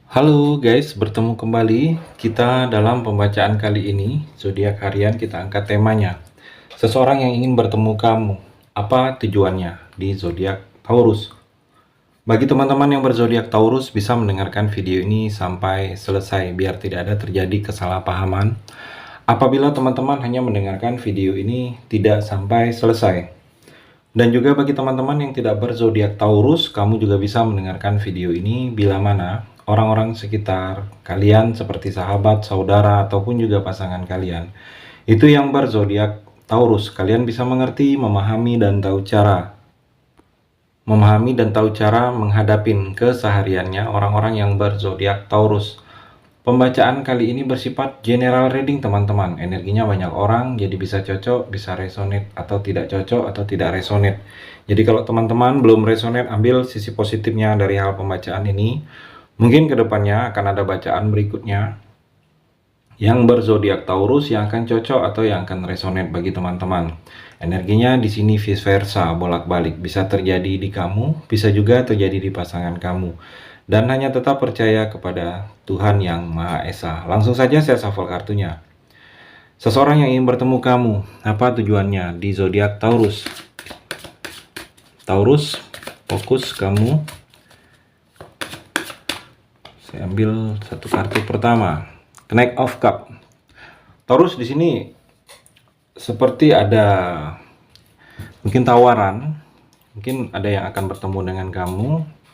Halo guys, bertemu kembali kita dalam pembacaan kali ini. Zodiak harian kita angkat temanya. Seseorang yang ingin bertemu kamu, apa tujuannya di zodiak Taurus? Bagi teman-teman yang berzodiak Taurus bisa mendengarkan video ini sampai selesai biar tidak ada terjadi kesalahpahaman. Apabila teman-teman hanya mendengarkan video ini tidak sampai selesai. Dan juga bagi teman-teman yang tidak berzodiak Taurus, kamu juga bisa mendengarkan video ini bila mana orang-orang sekitar kalian seperti sahabat, saudara, ataupun juga pasangan kalian itu yang berzodiak Taurus. Kalian bisa mengerti, memahami dan tahu cara menghadapin kesehariannya orang-orang yang berzodiak Taurus. Pembacaan kali ini bersifat general reading teman-teman. Energinya banyak orang, jadi bisa cocok, bisa resonate, atau tidak cocok, atau tidak resonate. Jadi kalau teman-teman belum resonate, ambil sisi positifnya dari hal pembacaan ini. Mungkin kedepannya akan ada bacaan berikutnya yang berzodiak Taurus yang akan cocok atau yang akan resonate bagi teman-teman. Energinya di sini vice versa, bolak-balik. Bisa terjadi di kamu, bisa juga terjadi di pasangan kamu. Dan hanya tetap percaya kepada Tuhan Yang Maha Esa. Langsung saja saya shuffle kartunya. Seseorang yang ingin bertemu kamu, apa tujuannya di zodiak Taurus? Taurus, fokus kamu. Saya ambil satu kartu pertama, Knight of Cup. Taurus di sini seperti ada mungkin tawaran, mungkin ada yang akan bertemu dengan kamu.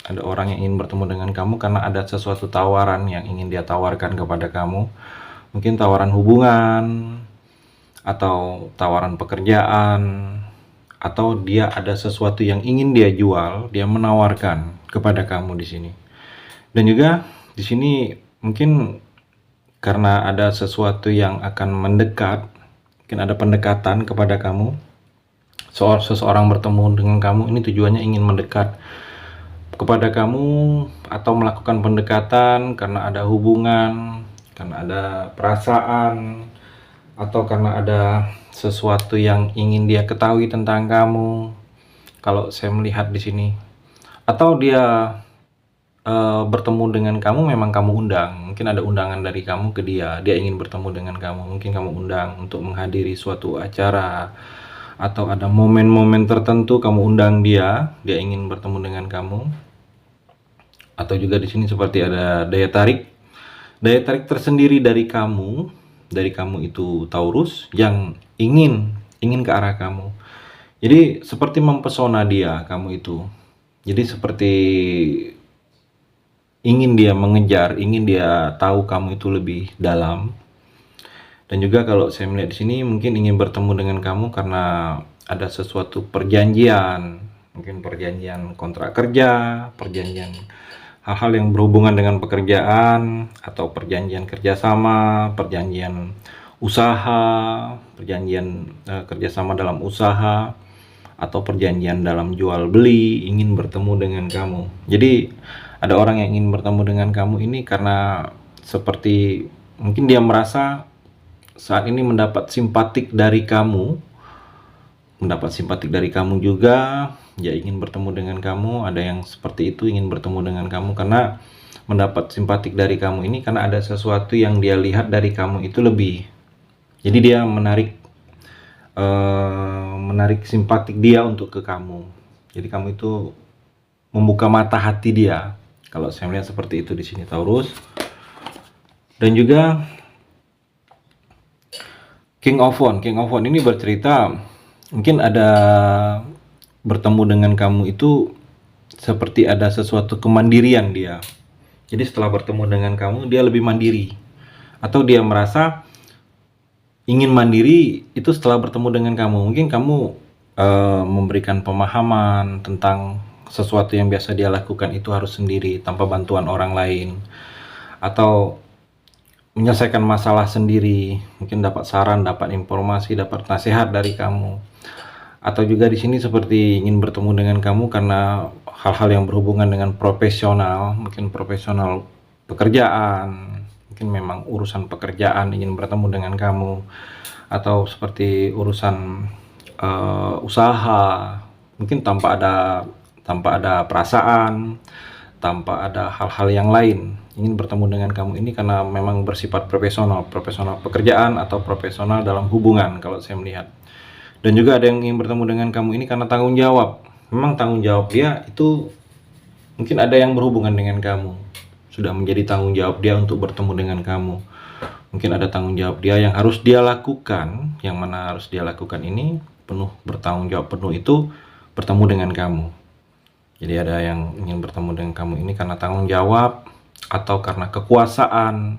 Ada orang yang ingin bertemu dengan kamu karena ada sesuatu tawaran yang ingin dia tawarkan kepada kamu. Mungkin tawaran hubungan, atau tawaran pekerjaan, atau dia ada sesuatu yang ingin dia jual, dia menawarkan kepada kamu di sini. Dan juga di sini mungkin karena ada sesuatu yang akan mendekat, mungkin ada pendekatan kepada kamu. Seseorang bertemu dengan kamu ini tujuannya ingin mendekat kepada kamu atau melakukan pendekatan karena ada hubungan, karena ada perasaan, atau karena ada sesuatu yang ingin dia ketahui tentang kamu. Kalau saya melihat di sini, atau dia bertemu dengan kamu, memang kamu undang, mungkin ada undangan dari kamu ke dia, dia ingin bertemu dengan kamu, mungkin kamu undang untuk menghadiri suatu acara, atau ada momen-momen tertentu kamu undang dia ingin bertemu dengan kamu. Atau juga di sini seperti ada daya tarik tersendiri dari kamu itu Taurus yang ingin ke arah kamu. Jadi seperti mempesona dia kamu itu. Jadi seperti ingin dia mengejar, ingin dia tahu kamu itu lebih dalam. Dan juga kalau saya melihat di sini mungkin ingin bertemu dengan kamu karena ada sesuatu perjanjian, mungkin perjanjian kontrak kerja, perjanjian hal-hal yang berhubungan dengan pekerjaan, atau perjanjian kerjasama, perjanjian usaha, perjanjian kerjasama dalam usaha, atau perjanjian dalam jual beli, ingin bertemu dengan kamu. Jadi ada orang yang ingin bertemu dengan kamu ini karena seperti mungkin dia merasa saat ini mendapat simpatik dari kamu, juga. Dia ingin bertemu dengan kamu, ada yang seperti itu, ingin bertemu dengan kamu karena mendapat simpatik dari kamu ini karena ada sesuatu yang dia lihat dari kamu itu lebih. Jadi dia menarik simpatik dia untuk ke kamu. Jadi kamu itu membuka mata hati dia. Kalau saya melihat seperti itu di sini Taurus. Dan juga King of Wands ini bercerita mungkin ada bertemu dengan kamu itu seperti ada sesuatu kemandirian dia. Jadi setelah bertemu dengan kamu dia lebih mandiri, atau dia merasa ingin mandiri itu setelah bertemu dengan kamu. Mungkin kamu memberikan pemahaman tentang sesuatu yang biasa dia lakukan itu harus sendiri tanpa bantuan orang lain, atau menyelesaikan masalah sendiri, mungkin dapat saran, dapat informasi, dapat nasihat dari kamu. Atau juga di sini seperti ingin bertemu dengan kamu karena hal-hal yang berhubungan dengan profesional, mungkin profesional pekerjaan, mungkin memang urusan pekerjaan ingin bertemu dengan kamu, atau seperti urusan usaha, mungkin tanpa ada perasaan, tanpa ada hal-hal yang lain. Ingin bertemu dengan kamu ini karena memang bersifat profesional pekerjaan atau profesional dalam hubungan kalau saya melihat. Dan juga ada yang ingin bertemu dengan kamu ini karena tanggung jawab. Memang tanggung jawab dia itu mungkin ada yang berhubungan dengan kamu. Sudah menjadi tanggung jawab dia untuk bertemu dengan kamu. Mungkin ada tanggung jawab dia yang harus dia lakukan, yang mana harus dia lakukan ini penuh bertanggung jawab penuh itu bertemu dengan kamu. Jadi ada yang ingin bertemu dengan kamu ini karena tanggung jawab atau karena kekuasaan.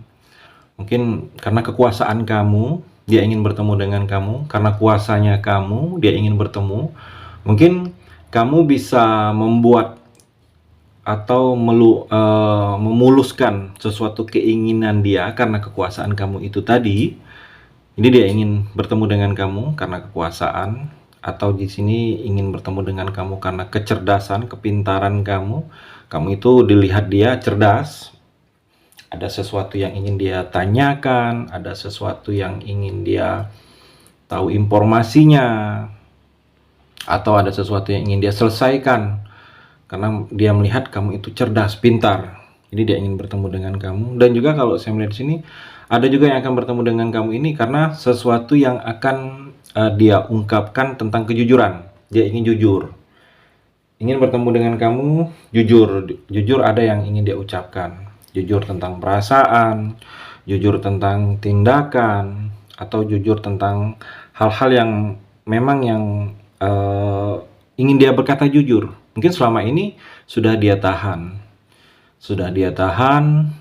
Mungkin karena kekuasaan kamu, dia ingin bertemu dengan kamu. Karena kuasanya kamu, dia ingin bertemu. Mungkin kamu bisa membuat atau memuluskan sesuatu keinginan dia karena kekuasaan kamu itu tadi. Jadi dia ingin bertemu dengan kamu karena kekuasaan, atau di sini ingin bertemu dengan kamu karena kecerdasan, kepintaran kamu. Kamu itu dilihat dia cerdas. Ada sesuatu yang ingin dia tanyakan, ada sesuatu yang ingin dia tahu informasinya, atau ada sesuatu yang ingin dia selesaikan. Karena dia melihat kamu itu cerdas, pintar. Jadi dia ingin bertemu dengan kamu. Dan juga kalau saya melihat di sini, ada juga yang akan bertemu dengan kamu ini karena sesuatu yang akan dia ungkapkan tentang kejujuran. Dia ingin jujur. Ingin bertemu dengan kamu, jujur. Jujur ada yang ingin dia ucapkan. Jujur tentang perasaan, jujur tentang tindakan, atau jujur tentang hal-hal yang memang yang ingin dia berkata jujur. Mungkin selama ini sudah dia tahan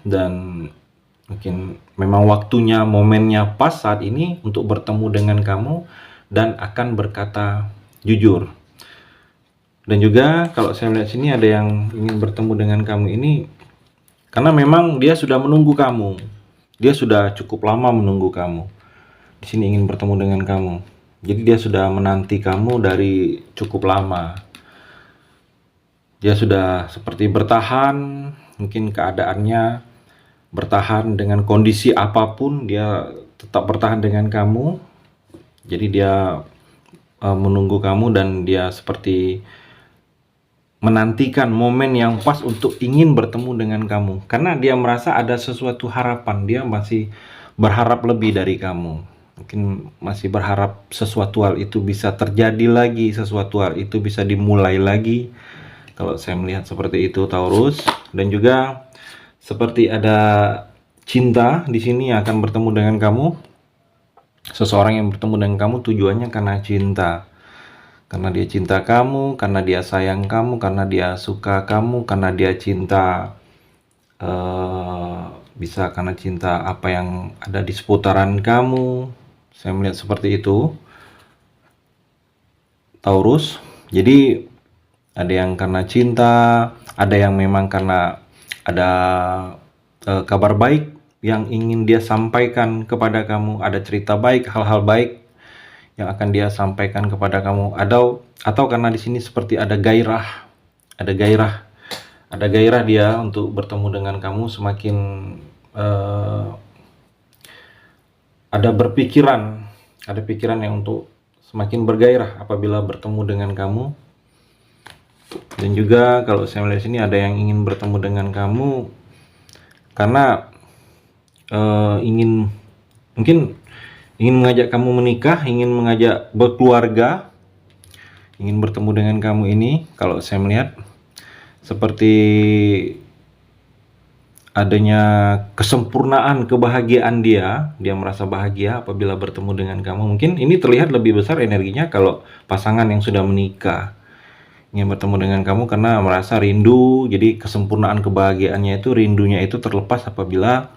dan mungkin memang waktunya, momennya pas saat ini untuk bertemu dengan kamu dan akan berkata jujur. Dan juga kalau saya melihat sini ada yang ingin bertemu dengan kamu ini karena memang dia sudah menunggu kamu. Dia sudah cukup lama menunggu kamu. Di sini ingin bertemu dengan kamu. Jadi dia sudah menanti kamu dari cukup lama. Dia sudah seperti bertahan, mungkin keadaannya bertahan dengan kondisi apapun, dia tetap bertahan dengan kamu. Jadi dia menunggu kamu dan dia seperti menantikan momen yang pas untuk ingin bertemu dengan kamu. Karena dia merasa ada sesuatu harapan, dia masih berharap lebih dari kamu. Mungkin masih berharap sesuatu hal itu bisa terjadi lagi, sesuatu hal itu bisa dimulai lagi. Kalau saya melihat seperti itu, Taurus. Dan juga seperti ada cinta di sini yang akan bertemu dengan kamu. Seseorang yang bertemu dengan kamu tujuannya karena cinta. Karena dia cinta kamu, karena dia sayang kamu, karena dia suka kamu, karena dia cinta bisa karena cinta apa yang ada di seputaran kamu. Saya melihat seperti itu, Taurus. Jadi ada yang karena cinta, ada yang memang karena ada kabar baik yang ingin dia sampaikan kepada kamu, ada cerita baik, hal-hal baik yang akan dia sampaikan kepada kamu. Atau karena di sini seperti ada gairah, ada gairah dia untuk bertemu dengan kamu, semakin ada pikiran yang untuk semakin bergairah apabila bertemu dengan kamu. Dan juga kalau saya melihat sini ada yang ingin bertemu dengan kamu karena mungkin ingin mengajak kamu menikah, ingin mengajak berkeluarga, ingin bertemu dengan kamu ini. Kalau saya melihat seperti adanya kesempurnaan kebahagiaan dia merasa bahagia apabila bertemu dengan kamu. Mungkin ini terlihat lebih besar energinya kalau pasangan yang sudah menikah ingin bertemu dengan kamu karena merasa rindu. Jadi kesempurnaan kebahagiaannya itu, rindunya itu terlepas apabila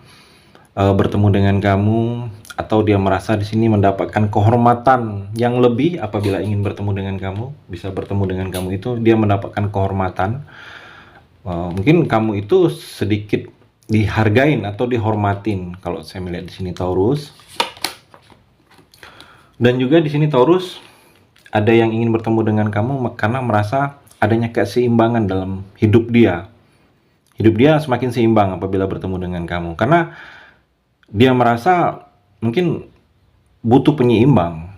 bertemu dengan kamu, atau dia merasa di sini mendapatkan kehormatan yang lebih apabila ingin bertemu dengan kamu. Bisa bertemu dengan kamu itu dia mendapatkan kehormatan. Mungkin kamu itu sedikit dihargain atau dihormatin kalau saya melihat di sini, Taurus. Dan juga di sini, Taurus, ada yang ingin bertemu dengan kamu karena merasa adanya keseimbangan dalam hidup dia. Hidup dia semakin seimbang apabila bertemu dengan kamu. Karena dia merasa mungkin butuh penyeimbang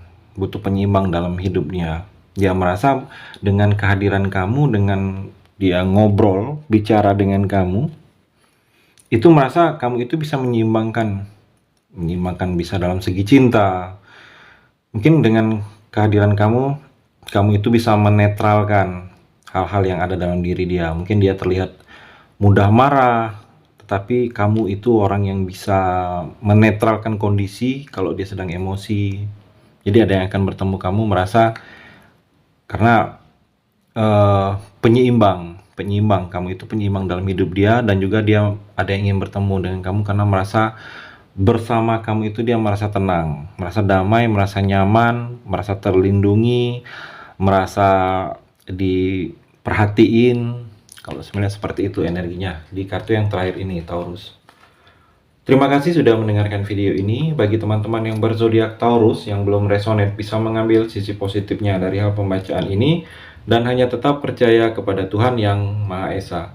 dalam hidupnya. Dia merasa dengan kehadiran kamu, dengan dia ngobrol, bicara dengan kamu, itu merasa kamu itu bisa menyeimbangkan bisa dalam segi cinta. Mungkin dengan kehadiran kamu, kamu itu bisa menetralkan hal-hal yang ada dalam diri dia. Mungkin dia terlihat mudah marah, tetapi kamu itu orang yang bisa menetralkan kondisi kalau dia sedang emosi. Jadi ada yang akan bertemu kamu merasa karena penyeimbang kamu itu penyeimbang dalam hidup dia, dan juga dia ada yang ingin bertemu dengan kamu karena merasa bersama kamu itu dia merasa tenang, merasa damai, merasa nyaman, merasa terlindungi, merasa diperhatiin. Kalau sebenarnya seperti itu energinya di kartu yang terakhir ini, Taurus. Terima kasih sudah mendengarkan video ini. Bagi teman-teman yang berzodiak Taurus yang belum resonate, bisa mengambil sisi positifnya dari hal pembacaan ini dan hanya tetap percaya kepada Tuhan Yang Maha Esa.